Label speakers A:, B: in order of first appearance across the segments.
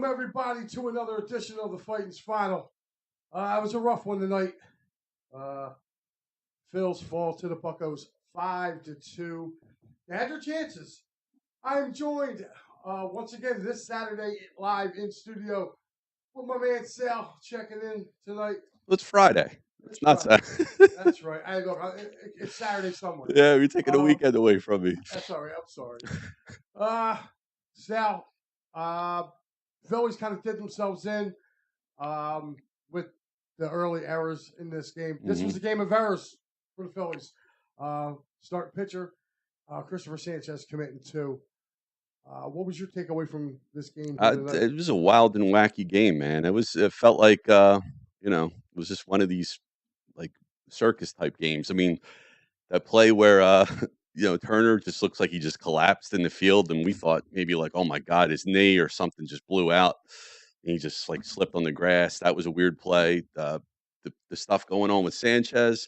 A: Welcome, everybody, to another edition of the Fighting's Final. It was a rough one tonight. Phil's fall to the Buccos 5-2. They had their chances. I'm joined once again this Saturday live in studio with my man Sal checking in tonight.
B: It's Friday. It's not Saturday.
A: That's right. It's Saturday somewhere.
B: Yeah, you're taking the weekend away from me.
A: That's all right. I'm sorry. Sal, Phillies kind of did themselves in with the early errors in this game. This was a game of errors for the Phillies. Start pitcher, Christopher Sanchez committing 2. What was your takeaway from this game?
B: It was a wild and wacky game, man. It felt like it was just one of these like circus type games. I mean, that play where Turner just looks like he just collapsed in the field, and we thought maybe like, oh my God, his knee or something just blew out. And he just like slipped on the grass. That was a weird play. The stuff going on with Sanchez,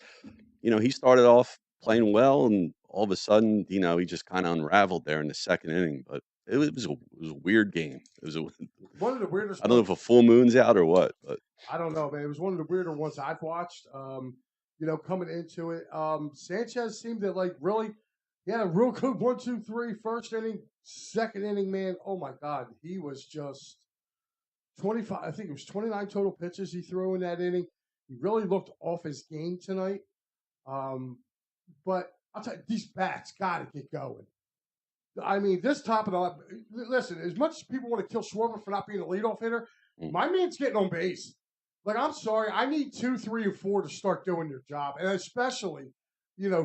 B: he started off playing well, and all of a sudden, he just kind of unraveled there in the second inning. But it was a weird game. It was
A: one of the weirdest.
B: I don't know if a full moon's out or what, but
A: I don't know, man. It was one of the weirder ones I've watched. Coming into it, Sanchez seemed to he had a real good 1, 2, 3 first inning, second inning, man. Oh my God, he was just 25. I think it was 29 total pitches he threw in that inning. He really looked off his game tonight. But I'll tell you, these bats got to get going. I mean, this top of the line. Listen, as much as people want to kill Schwarber for not being a leadoff hitter, my man's getting on base. Like, I'm sorry, I need 2, 3, and 4 to start doing their job, and especially, 3.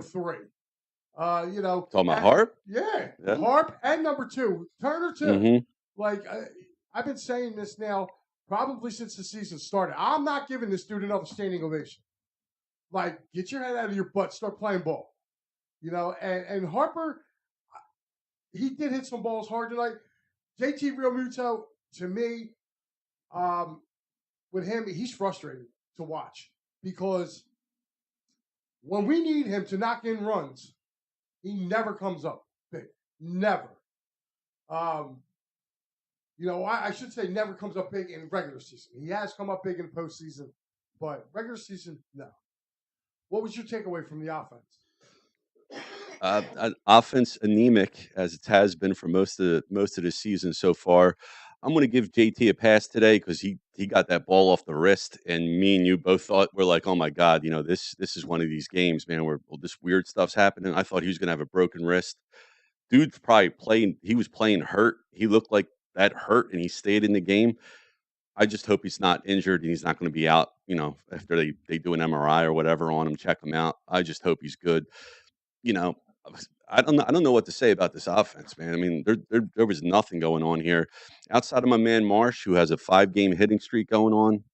B: Talking about Harp?
A: Yeah, Harp and number 2, Turner too.
B: Mm-hmm.
A: I've been saying this now probably since the season started. I'm not giving this dude another standing ovation. Like, get your head out of your butt, start playing ball. And Harper, he did hit some balls hard tonight. JT Realmuto, to me, with him, he's frustrating to watch because when we need him to knock in runs, he never comes up big. Never. I should say never comes up big in regular season. He has come up big in postseason, but regular season, no. What was your takeaway from the offense?
B: Offense anemic as it has been for most of the season so far. I'm going to give JT a pass today because he got that ball off the wrist, and me and you both thought we're like, oh my God, this is one of these games, man, where this weird stuff's happening. I thought he was going to have a broken wrist. Dude's probably playing. He was playing hurt. He looked like that hurt, and he stayed in the game. I just hope he's not injured and he's not going to be out. After they do an MRI or whatever on him, check him out. I just hope he's good. I don't know what to say about this offense, man. I mean, there was nothing going on here outside of my man Marsh, who has a 5-game hitting streak going on.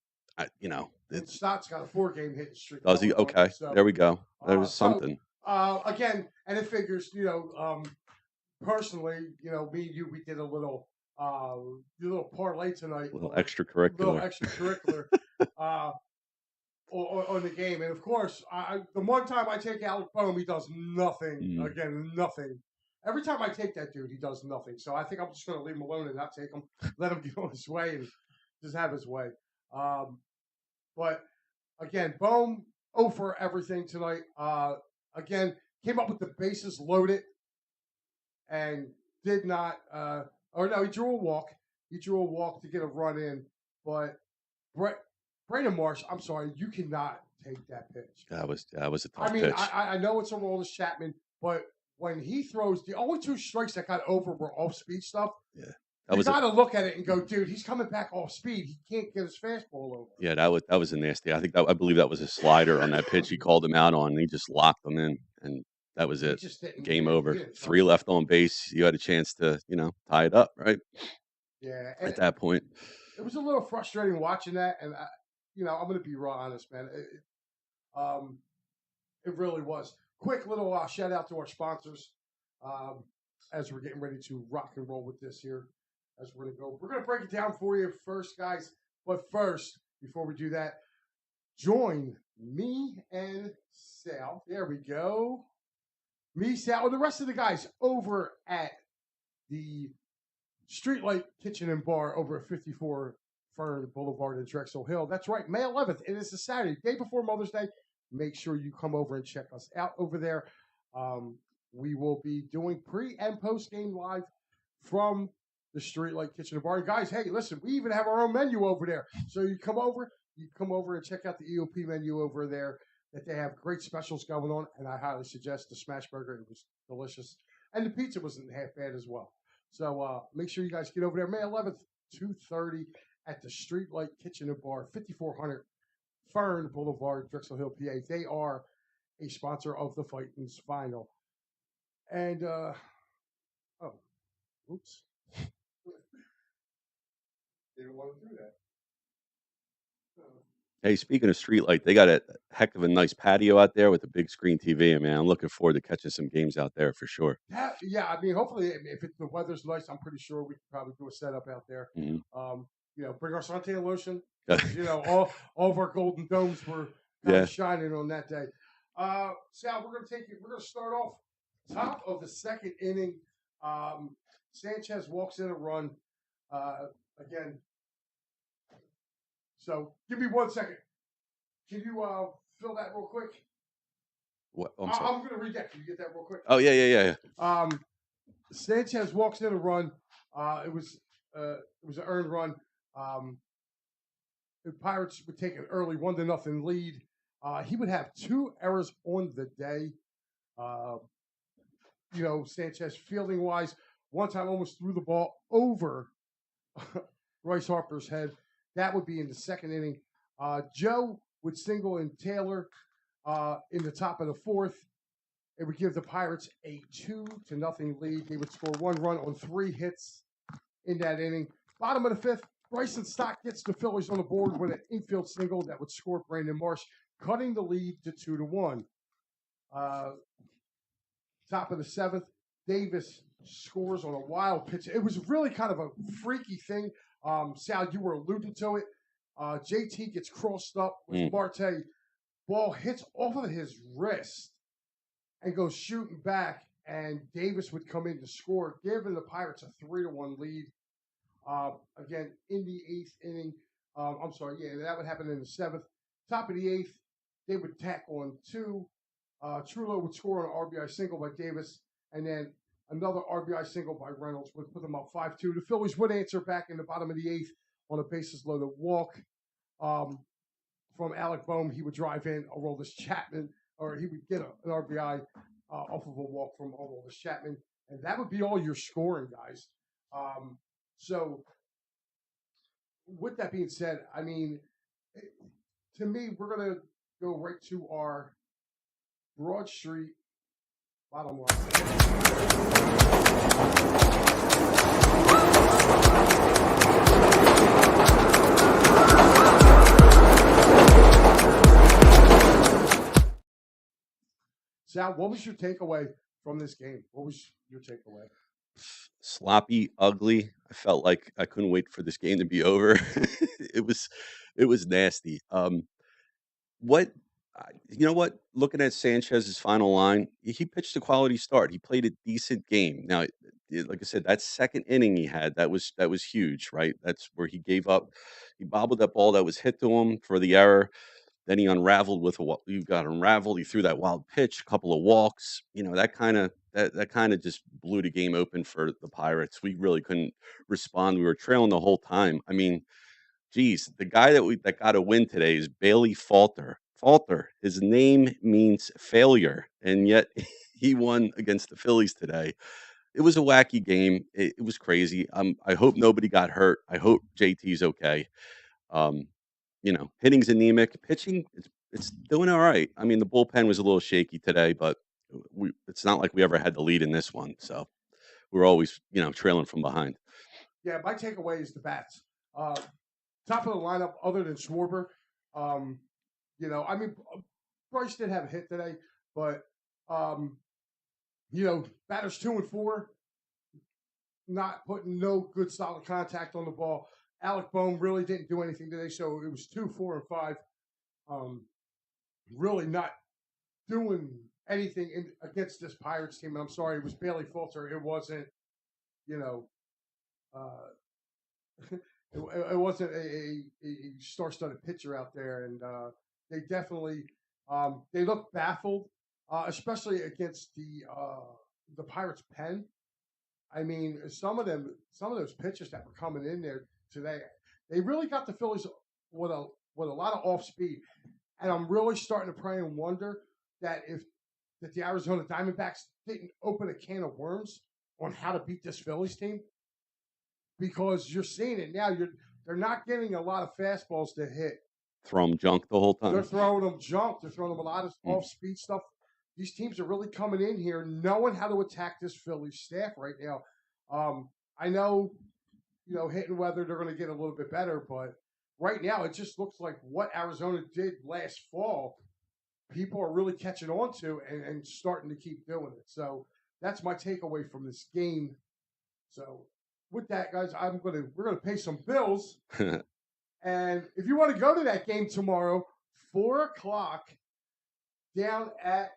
A: Stott's got a 4-game hitting streak.
B: Does he? Okay, there we go. There's something.
A: Again, and it figures, personally, me and you, we did a little parlay tonight,
B: a little extracurricular.
A: On the game, and of course, the one time I take Alec Boehm, he does nothing. Again, nothing. Every time I take that dude, he does nothing. So I think I'm just going to leave him alone and not take him, let him get on his way and just have his way. But again, Boehm 0 for everything tonight. Again, came up with the bases loaded and did not. He drew a walk. He drew a walk to get a run in, but Brandon Marsh, I'm sorry, you cannot take that pitch.
B: That was a tough pitch.
A: I know it's a Aroldis Chapman, but when he throws, the only 2 strikes that got over were off-speed stuff.
B: Yeah,
A: you got to look at it and go, dude, he's coming back off speed. He can't get his fastball over.
B: Yeah, that was a nasty. I believe that was a slider on that pitch. He called him out on, and he just locked him in, and that was it. Game over. 3 left on base. You had a chance to, tie it up, right?
A: Yeah.
B: At that point,
A: it was a little frustrating watching that, and I'm going to be real honest, man. It really was. Quick little shout out to our sponsors as we're getting ready to rock and roll with this here. As we're going to break it down for you first, guys. But first, before we do that, join me and Sal. There we go. Me, Sal, and the rest of the guys over at the Streetlight Kitchen and Bar over at 54 Ferne Boulevard in Drexel Hill. That's right, May 11th. It is a Saturday, day before Mother's Day. Make sure you come over and check us out over there. We will be doing pre and post game live from the Streetlight Kitchen and Bar. And guys, hey, listen, we even have our own menu over there. So you come over and check out the EOP menu over there. That they have great specials going on, and I highly suggest the smash burger. It was delicious, and the pizza wasn't half bad as well. So make sure you guys get over there, May 11th, 2:30 at the Streetlight Kitchen and Bar, 5400 Ferne Boulevard, Drexel Hill, PA. They are a sponsor of the Fightins Final. And oops, didn't want to do that.
B: Hey, speaking of Streetlight, they got a heck of a nice patio out there with a big screen TV. Man, I'm looking forward to catching some games out there for sure.
A: Yeah. I mean, hopefully, if the weather's nice, I'm pretty sure we could probably do a setup out there.
B: Mm-hmm.
A: Bring our suntan lotion. All of our golden domes were kind of shining on that day. Sal, we're going to start off top of the second inning. Sanchez walks in a run again. So give me 1 second. Can you fill that real quick?
B: What?
A: I'm going to read that. Can you get that real quick?
B: Oh, yeah.
A: Sanchez walks in a run. It was an earned run. The Pirates would take an early 1-0 lead. He would have 2 errors on the day. Sanchez fielding wise, one time almost threw the ball over Bryce Harper's head. That would be in the second inning. Joe would single in Taylor in the top of the fourth. It would give the Pirates a 2-0 lead. They would score 1 run on 3 hits in that inning. Bottom of the fifth, Bryson Stott gets the Phillies on the board with an infield single that would score Brandon Marsh, cutting the lead to 2-1. Top of the seventh, Davis scores on a wild pitch. It was really kind of a freaky thing. Sal, you were alluding to it. JT gets crossed up with Marte. Ball hits off of his wrist and goes shooting back, and Davis would come in to score, giving the Pirates a 3-1 lead. Again, in the 8th inning. That would happen in the 7th. Top of the 8th, they would tack on 2. Trullo would score on an RBI single by Davis, and then another RBI single by Reynolds would put them up 5-2. The Phillies would answer back in the bottom of the 8th on a bases-loaded walk from Alec Bohm. He would drive in Aroldis Chapman, or he would get an RBI off of a walk from Aroldis Chapman, and that would be all your scoring, guys. So, with that being said, I mean, to me, we're going to go right to our Broad Street bottom line. Sal, what was your takeaway from this game? What was your takeaway?
B: Sloppy, ugly. I felt like I couldn't wait for this game to be over. It was nasty. You know what? Looking at Sanchez's final line, he pitched a quality start. He played a decent game. Now, like I said, that second inning he had, that was huge, right? That's where he gave up. He bobbled that ball that was hit to him for the error. Then he unraveled with you got unraveled. He threw that wild pitch, a couple of walks. That kind of just blew the game open for the Pirates. We really couldn't respond. We were trailing the whole time. I mean, geez, the guy that got a win today is Bailey Falter. Falter. His name means failure, and yet he won against the Phillies today. It was a wacky game. It was crazy. I hope nobody got hurt. I hope JT's okay. Hitting's anemic. Pitching, it's doing all right. I mean, the bullpen was a little shaky today, but it's not like we ever had the lead in this one. So we're always, trailing from behind.
A: Yeah, my takeaway is the bats. Top of the lineup, other than Schwarber. Bryce did have a hit today, but, batters 2 and 4, not putting no good solid contact on the ball. Alec Bohm really didn't do anything today, so it was 2, 4, and 5. Really not doing anything against this Pirates team. And I'm sorry, it was Bailey Falter. It wasn't, it wasn't a star-studded pitcher out there, and they definitely they looked baffled, especially against the Pirates' pen. I mean, some of those pitchers that were coming in there today, they really got the Phillies with a lot of off speed, and I'm really starting to pray and wonder that the Arizona Diamondbacks didn't open a can of worms on how to beat this Phillies team, because you're seeing it now. They're not getting a lot of fastballs to hit.
B: Throw them junk the whole time.
A: They're throwing them junk. They're throwing them a lot of off speed stuff. These teams are really coming in here knowing how to attack this Phillies staff right now. I know, hitting weather, they're going to get a little bit better, but right now it just looks like what Arizona did last fall, people are really catching on to and starting to keep doing it. So that's my takeaway from this game. So with that, guys, we're gonna pay some bills. And if you want to go to that game tomorrow, 4:00, down at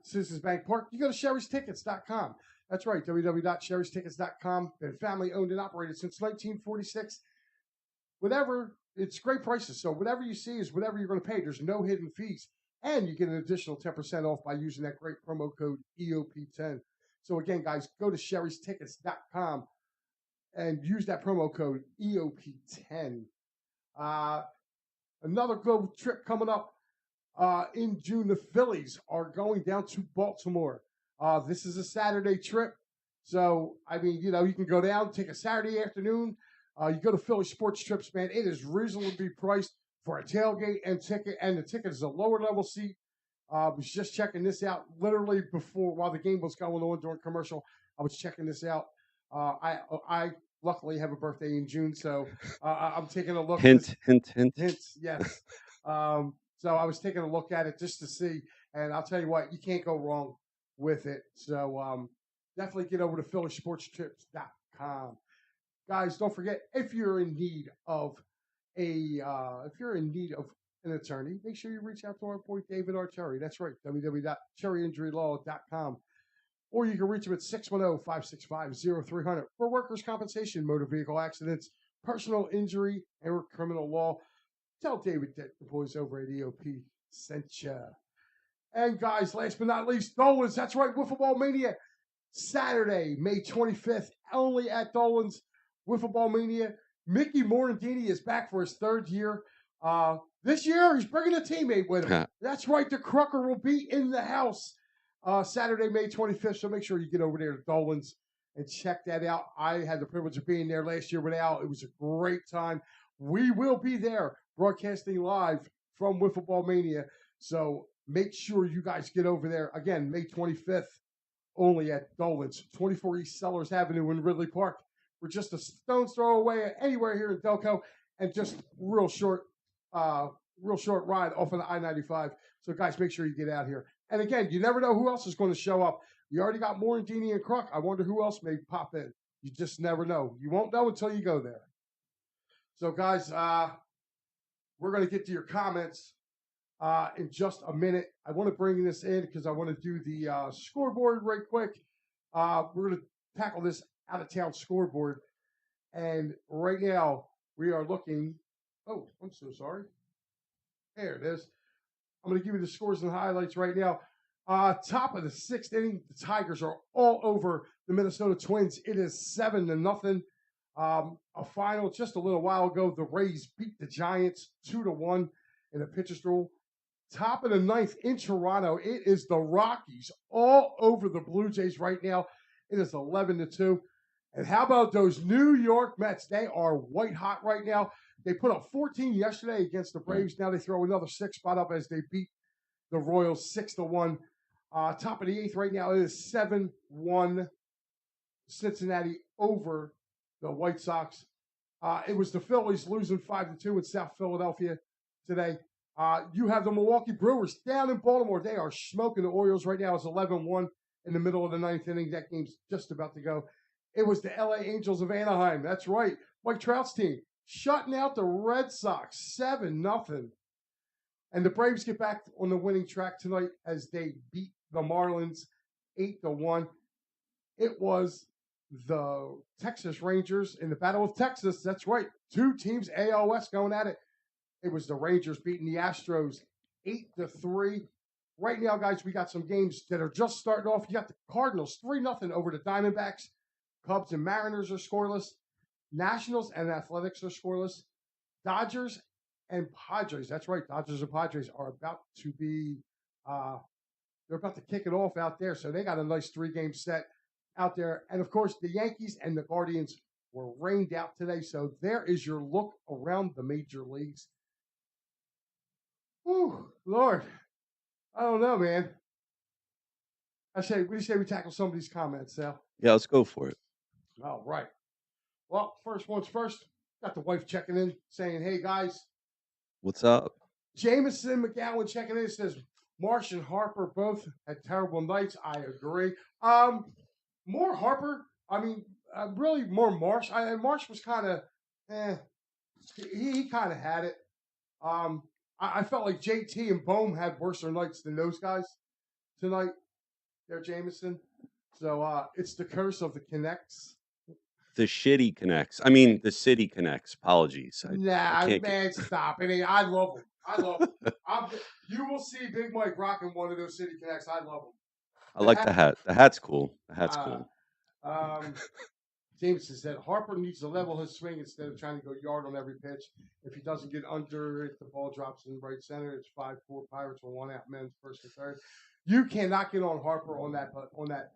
A: Citizens Bank Park, you go to sherrystickets.com. That's right, www.sherrystickets.com. Been family owned and operated since 1946. It's great prices. So whatever you see is whatever you're going to pay. There's no hidden fees. And you get an additional 10% off by using that great promo code EOP10. So again, guys, go to sherrystickets.com and use that promo code EOP10. Another good trip coming up in June. The Phillies are going down to Baltimore. This is a Saturday trip. So, I mean, you can go down, take a Saturday afternoon. You go to Philly Sports Trips, man. It is reasonably priced for a tailgate and ticket, and the ticket is a lower level seat. Was just checking this out literally while the game was going on during commercial. I was checking this out. I luckily have a birthday in June, so I'm taking a look.
B: Hint.
A: Yes. So I was taking a look at it just to see, and I'll tell you what, you can't go wrong with it. So definitely get over to phillysportstrips.com. Guys, don't forget, if you're in need of an attorney, make sure you reach out to our boy David R. Cherry. That's right, www.cherryinjurylaw.com. Or you can reach him at 610-565-0300 for workers' compensation, motor vehicle accidents, personal injury, and criminal law. Tell David that the boys over at EOP sent you. And guys, last but not least, Dolan's. That's right, Wiffle Ball Mania. Saturday, May 25th, only at Dolan's. Wiffle Ball Mania. Mickey Morandini is back for his third year. This year, he's bringing a teammate with him. That's right, the Crucker will be in the house Saturday, May 25th. So make sure you get over there to Dolan's and check that out. I had the privilege of being there last year with Al. It was a great time. We will be there broadcasting live from Wiffle Ball Mania. So make sure you guys get over there. Again, May 25th, only at Dolan's, 24 East Sellers Avenue in Ridley Park. We're just a stone's throw away anywhere here in Delco, and just real short ride off of the I-95. So, guys, make sure you get out here. And, again, you never know who else is going to show up. You already got Morandini and Kruk. I wonder who else may pop in. You just never know. You won't know until you go there. So, guys, we're going to get to your comments in just a minute. I want to bring this in because I want to do the scoreboard right quick. We're going to tackle this out-of-town scoreboard. And right now, we are looking. Oh, I'm so sorry. There it is. I'm going to give you the scores and highlights right now. Top of the sixth inning, the Tigers are all over the Minnesota Twins. It is 7-0. A final just a little while ago, the Rays beat the Giants 2-1 in a pitcher's duel. Top of the ninth in Toronto, it is the Rockies all over the Blue Jays right now. It is 11-2. And how about those New York Mets? They are white hot right now. They put up 14 yesterday against the Braves. Now they throw another 6 spot up as they beat the Royals 6-1. Top of the eighth right now, it is 7-1 Cincinnati over the White Sox. It was the Phillies losing 5-2 in South Philadelphia today. You have the Milwaukee Brewers down in Baltimore. They are smoking the Orioles right now. It's 11-1 in the middle of the ninth inning. That game's just about to go. It was the LA Angels of Anaheim. That's right. Mike Trout's team shutting out the Red Sox 7-0. And the Braves get back on the winning track tonight as they beat the Marlins 8-1. It was the Texas Rangers in the Battle of Texas. That's right. 2 teams, AL West, going at it. It was the Rangers beating the Astros 8-3. Right now, guys, we got some games that are just starting off. You got the Cardinals 3-0 over the Diamondbacks. Cubs and Mariners are scoreless. Nationals and Athletics are scoreless. Dodgers and Padres. That's right. Dodgers and Padres are about to be they're about to kick it off out there. So they got a nice 3-game set out there. And of course, the Yankees and the Guardians were rained out today. So there is your look around the major leagues. Whew, Lord. I don't know, man. What do you say we tackle some of these comments, Sal?
B: Yeah, let's go for it.
A: All right. Well, first one's first. Got the wife checking in, saying, hey, guys.
B: What's up?
A: Jameson McGowan checking in, says, Marsh and Harper both had terrible nights. I agree. More Harper. I mean, really more Marsh. Marsh was kind of, he kind of had it. I felt like JT and Bohm had worse nights than those guys tonight. There, Jameson. So it's the curse of the Connects.
B: The shitty Connects. I mean, the city Connects. Apologies.
A: Man, stop. I love them. I love them. You will see Big Mike rocking one of those city Connects. I love them.
B: I like the hat. The hat's cool. The hat's cool.
A: Jameson said Harper needs to level his swing instead of trying to go yard on every pitch. If he doesn't get under it, the ball drops in right center. It's 5-4 Pirates with 1 out, men's first and third. You cannot get on Harper on that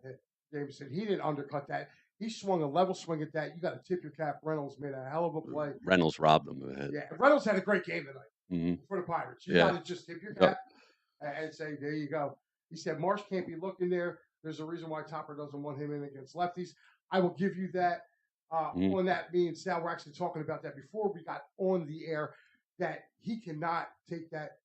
A: hit. Jameson, he didn't undercut that. He swung a level swing at that. You got to tip your cap. Reynolds made a hell of a play.
B: Reynolds robbed him of a hit.
A: Yeah, Reynolds had a great game tonight for the Pirates. You got to just tip your cap and say, there you go. He said Marsh can't be looking there. There's a reason why Topper doesn't want him in against lefties. I will give you that. On that, me and Sal were actually talking about that before we got on the air, that he cannot take that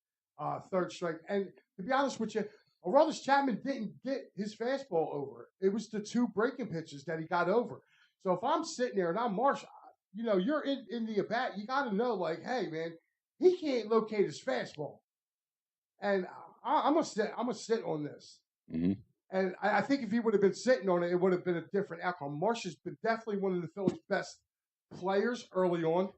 A: third strike. And to be honest with you, Aroldis Chapman didn't get his fastball over. It was the 2 breaking pitches that he got over. So if I'm sitting there and I'm Marsh, you're in the at-bat, you got to know, like, hey, man, he can't locate his fastball. And I'm gonna sit on this.
B: Mm-hmm.
A: And I think if he would have been sitting on it, it would have been a different outcome. Marsh has been definitely one of the Phillies' best players early on.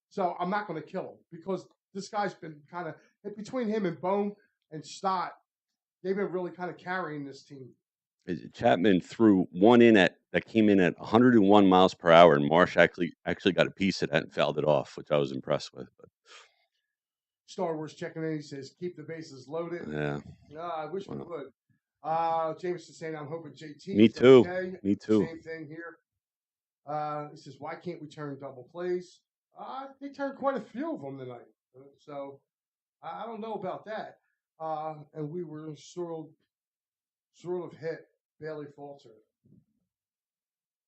A: So I'm not going to kill him because this guy's been kind of, between him and Bohm and Stott, they've been really kind of carrying this team.
B: Chapman threw one that came in at 101 miles per hour, and Marsh actually got a piece of that and fouled it off, which I was impressed with. But
A: Star Wars checking in, he says, keep the bases loaded.
B: Yeah.
A: I wish we would. James is saying, I'm hoping JT.
B: Me too.
A: Okay.
B: Me too.
A: Same thing here. He says, why can't we turn double plays? They turned quite a few of them tonight. So I don't know about that. And we were sort of hit Bailey Falter.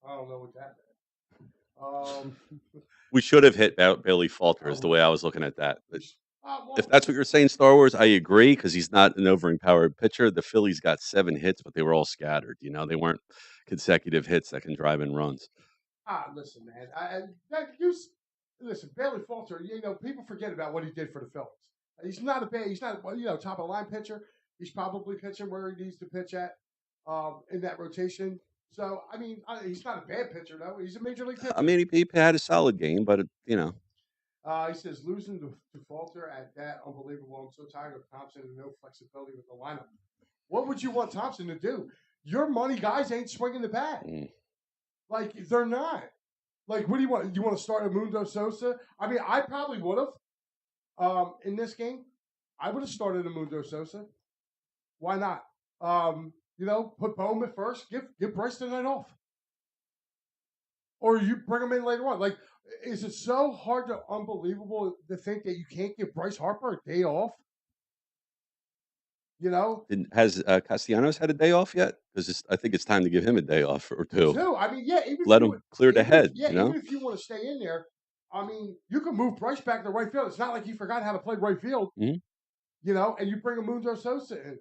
A: I don't know what that meant.
B: We should have hit Bailey Falter is the way I was looking at that. But if that's what you're saying, Star Wars, I agree because he's not an overpowered pitcher. The Phillies got 7 hits, but they were all scattered. They weren't consecutive hits that can drive in runs.
A: Listen, man. Listen, Bailey Falter. People forget about what he did for the Phillies. He's not a top of the line pitcher. He's probably pitching where he needs to pitch at in that rotation. So I mean, he's not a bad pitcher though. He's a major league pitcher.
B: I mean, he had a solid game, but
A: He says losing to Falter at that, unbelievable. I'm so tired of Thompson and no flexibility with the lineup. What would you want Thompson to do? Your money guys ain't swinging the bat. Like they're not. Like what do you want? You want to start a Mundo Sosa? I mean, I probably would have in this game. I would have started a Mundo Sosa. Why not? Put Bowman first. Give Bryce the night off, or you bring him in later on. Like, is it so hard to unbelievable to think that you can't give Bryce Harper a day off?
B: Has Castellanos had a day off yet? Because I think it's time to give him a day off or two.
A: I mean, yeah.
B: Let him clear the head.
A: Even if you want to stay in there, I mean, you can move Bryce back to right field. It's not like he forgot how to play right field.
B: Mm-hmm.
A: And you bring a Mundo Sosa in.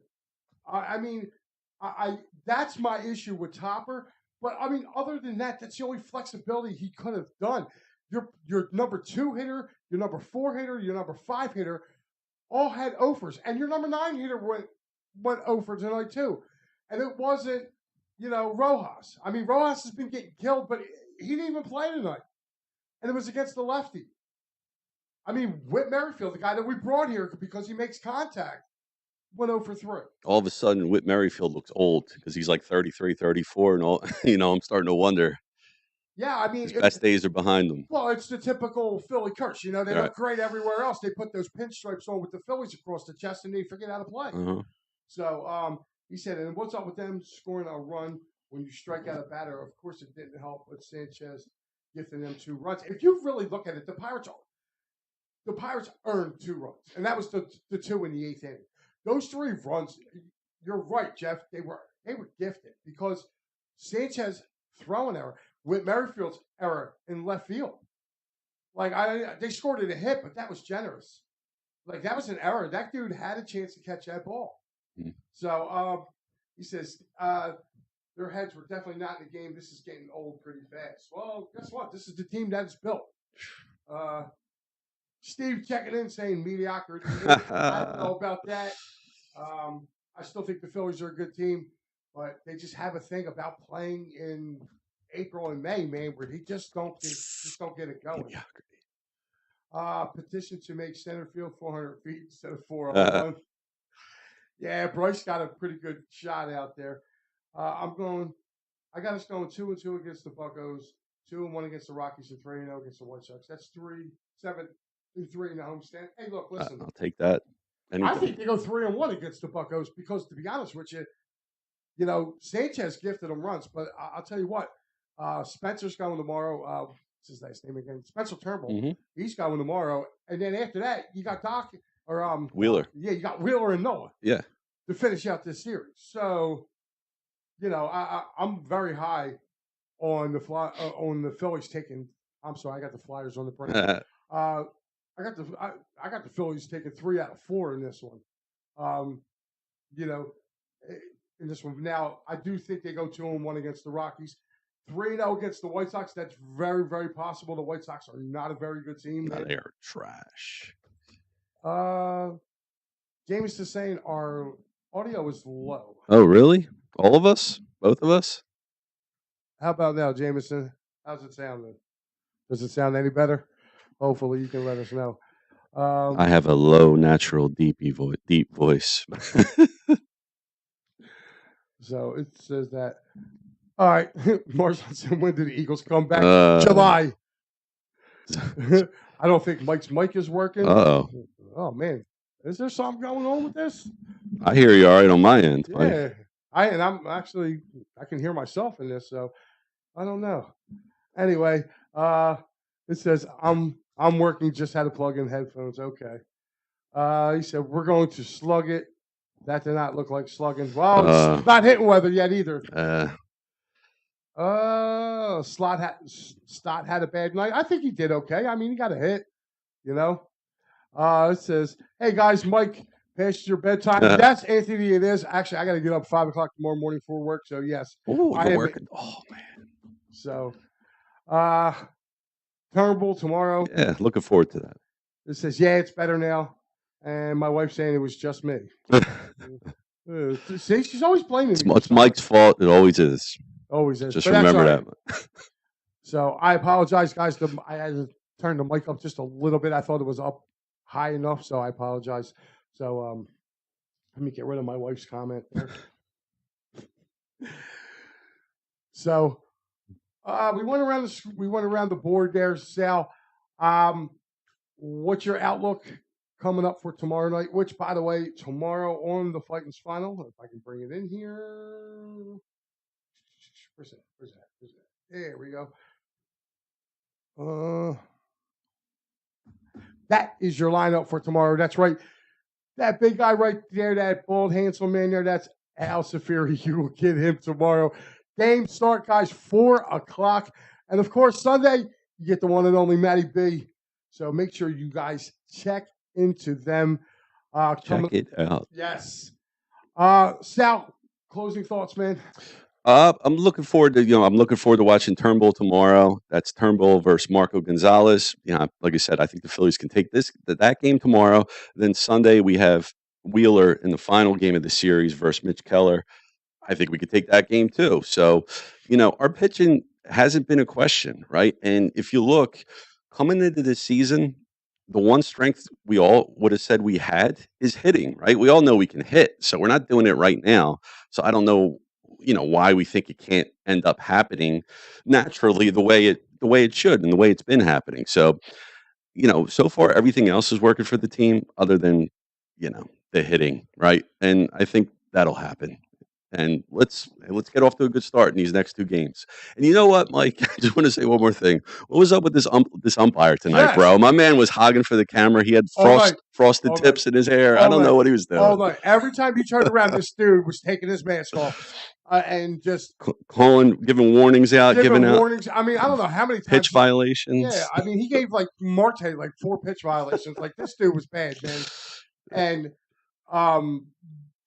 A: I mean, that's my issue with Topper. But I mean, other than that, that's the only flexibility he could have done. Your number 2 hitter, your number 4 hitter, your number 5 hitter, all had offers, and your number 9 hitter went over tonight too. And it wasn't Rojas. I mean, Rojas has been getting killed, but he didn't even play tonight. And it was against the lefty. I mean, Whit Merrifield, the guy that we brought here because he makes contact, went 0 for 3.
B: All of a sudden, Whit Merrifield looks old because he's like 33, 34, and all. I'm starting to wonder.
A: Yeah, I mean,
B: his best days are behind him.
A: Well, it's the typical Philly curse. They
B: Right.
A: look great everywhere else. They put those pinstripes on with the Phillies across the chest, and they forget how to play.
B: Uh-huh.
A: So he said, and what's up with them scoring a run when you strike out a batter? Of course, it didn't help, but Sanchez gifting them 2 runs. If you really look at it, the Pirates earned 2 runs, and that was the 2 in the 8th inning. Those 3 runs, you're right, Jeff. They were gifted because Sanchez throwing error, with Merrifield's error in left field. Like they scored it a hit, but that was generous. Like that was an error. That dude had a chance to catch that ball. Mm-hmm. So he says their heads were definitely not in the game. This is getting old pretty fast. Well, guess what? This is the team that is built. Steve checking in saying mediocrity. I don't know about that. I still think the Phillies are a good team, but they just have a thing about playing in April and May, man, where they just don't get it going. Petition to make center field 400 feet instead of 401. Yeah, Bryce got a pretty good shot out there. I got us going 2-2 against the Buccos, 2-1 against the Rockies, and 3-0 against the White Sox. That's 3-7-3 in the homestand. Hey, look, listen.
B: I'll take that.
A: I think they go 3-1 against the Buccos because, to be honest with you, Sanchez gifted them runs, but I'll tell you what, Spencer's going tomorrow. What's his last name again? Spencer Turnbull. Mm-hmm. He's going tomorrow, and then after that, you got Doc or
B: Wheeler.
A: You got Wheeler and Noah.
B: Yeah.
A: To finish out this series. So, I'm very high on the Phillies taking. I'm sorry, I got the Flyers on the brain. I got the Phillies taking 3 out of 4 in this one. In this one. Now, I do think they go 2-1 against the Rockies. 3-0 against the White Sox. That's very, very possible. The White Sox are not a very good team.
B: No, they are trash.
A: James is saying our audio is low.
B: Oh, really? All of us? Both of us?
A: How about now, Jameson? How's it sounding? Does it sound any better? Hopefully, you can let us know.
B: I have a low, natural, deep voice.
A: So it says that. All right, Marshall said, when do the Eagles come back? July. I don't think Mike's mic is working.
B: Uh-oh.
A: Oh, man. Is there something going on with this?
B: I hear you all right on my end.
A: Yeah. I can hear myself in this, so I don't know. Anyway, it says, I'm working, just had to plug in headphones. Okay. He said, we're going to slug it. That did not look like slugging. Well, it's not hitting weather yet either. Stott had a bad night. I think he did okay. I mean, he got a hit, It says, hey, guys, Mike, past your bedtime. Yes, Anthony, it is. Actually, I got to get up 5 o'clock tomorrow morning for work, so yes.
B: Oh, you're working. Oh, man.
A: So, Turnbull tomorrow.
B: Yeah, looking forward to that.
A: It says, yeah, it's better now. And my wife's saying it was just me. See, she's always blaming me.
B: It's Mike's fault. It always is.
A: Always is.
B: Just remember that.
A: So I apologize, guys. I had to turn the mic up just a little bit. I thought it was up high enough, so I apologize. So let me get rid of my wife's comment there. So we went around the board there, Sal. What's your outlook coming up for tomorrow night? Which, by the way, tomorrow on the Fightins Final, if I can bring it in here. Where's that? There we go. That is your lineup for tomorrow. That's right. That big guy right there, that bald, handsome man there, that's Al Safiri. You will get him tomorrow. Game start, guys, 4 o'clock. And, of course, Sunday, you get the one and only Matty B. So make sure you guys check into them.
B: Check it out.
A: Yes. Sal, closing thoughts, man.
B: I'm looking forward to watching Turnbull tomorrow. That's Turnbull versus Marco Gonzalez. Like I said, I think the Phillies can take that game tomorrow. Then Sunday we have Wheeler in the final game of the series versus Mitch Keller. I think we could take that game too. So, our pitching hasn't been a question, right? And if you look coming into this season, the one strength we all would have said we had is hitting, right? We all know we can hit, so we're not doing it right now. So I don't know, why we think it can't end up happening naturally the way it should and the way it's been happening. So, so far everything else is working for the team other than, the hitting, right? And I think that'll happen. And let's get off to a good start in these next two games. And you know what, Mike? I just want to say one more thing. What was up with this umpire tonight,
A: Yes.
B: bro? My man was hogging for the camera. He had frosted
A: All
B: tips
A: night.
B: in his hair.
A: All
B: I don't
A: night.
B: know what he was doing.
A: All night. Every time you turned around, this dude was taking his mask off and just
B: giving warnings out, giving out
A: warnings. I mean, I don't know how many times
B: pitch violations.
A: Yeah, I mean, he gave like Marte like 4 pitch violations. Like this dude was bad, man. And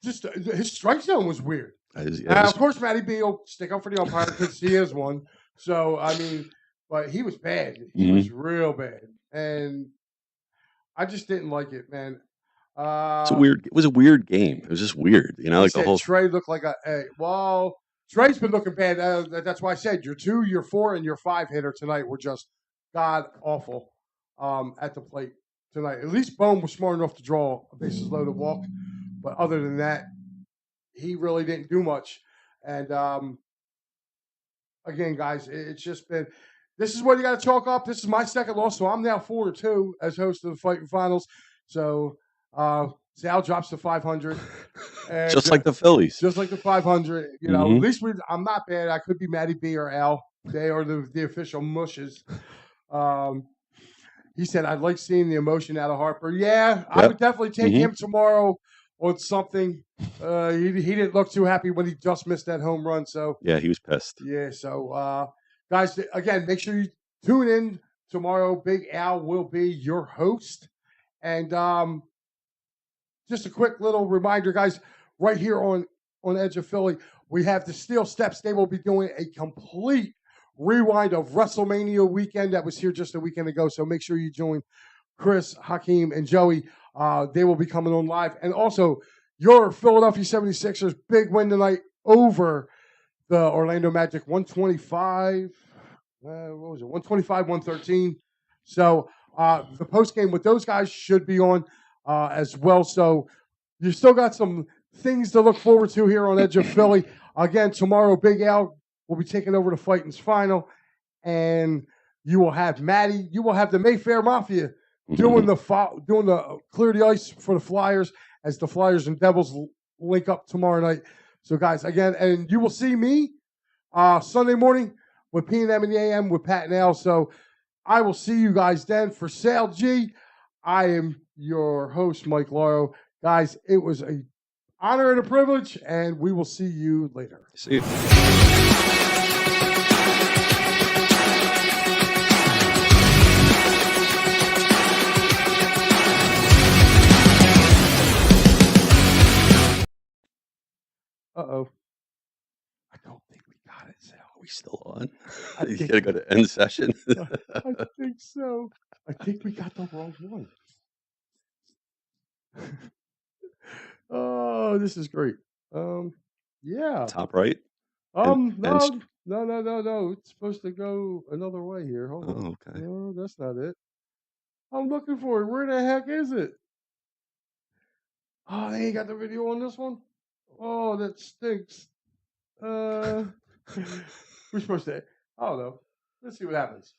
A: just his strike zone was weird. Of course, Matty B will stick up for the umpire because he is one. So I mean, but he was bad. He was real bad, and I just didn't like it, man.
B: It was a weird game. It was just weird, like the whole.
A: Trey looked like Trey's been looking bad. That's why I said your 2, your 4, and your 5 hitter tonight were just god awful at the plate tonight. At least Bone was smart enough to draw a bases loaded walk, but other than that, he really didn't do much. And again, guys, it's just been. This is what you got to chalk up. This is my second loss, so I'm now 4-2 as host of the Fighting Finals. So Sal drops to 500, and
B: just like the Phillies,
A: just like the 500. At least I'm not bad. I could be Matty B or Al. They are the official mushes. He said, "I'd like seeing the emotion out of Harper." Yeah, I would definitely take him tomorrow on something. He didn't look too happy when he just missed that home run. So
B: yeah, he was pissed.
A: Yeah. So guys, again, make sure you tune in tomorrow. Big Al will be your host. And just a quick little reminder, guys, right here on Edge of Philly, we have the Steel Steps. They will be doing a complete rewind of WrestleMania weekend that was here just a weekend ago. So make sure you join Chris, Hakeem, and Joey. They will be coming on live. And also, your Philadelphia 76ers big win tonight over the Orlando Magic, 125. What was it? 125-113. So the post game with those guys should be on as well. So you still got some things to look forward to here on Edge of Philly. Again, tomorrow, Big Al will be taking over the Fighting's final, and you will have Matty. You will have the Mayfair Mafia doing the clear the ice for the Flyers as the Flyers and Devils link up tomorrow night. So, guys, again, and you will see me Sunday morning with P&M in the AM with Pat and Al. So I will see you guys then. For Sal G, I am your host, Mike Lauro. Guys, it was an honor and a privilege, and we will see you later.
B: See you.
A: Uh-oh.
B: I don't think we got it, Sal. Are we still on? You gotta go to end session.
A: I think so. I think we got the wrong one. Oh, this is great. Yeah.
B: Top right.
A: No. It's supposed to go another way here. Hold on.
B: Oh, okay.
A: No, that's not it. I'm looking for it. Where the heck is it? Oh, they ain't got the video on this one? Oh, that stinks. We're supposed to. I don't know. Let's see what happens.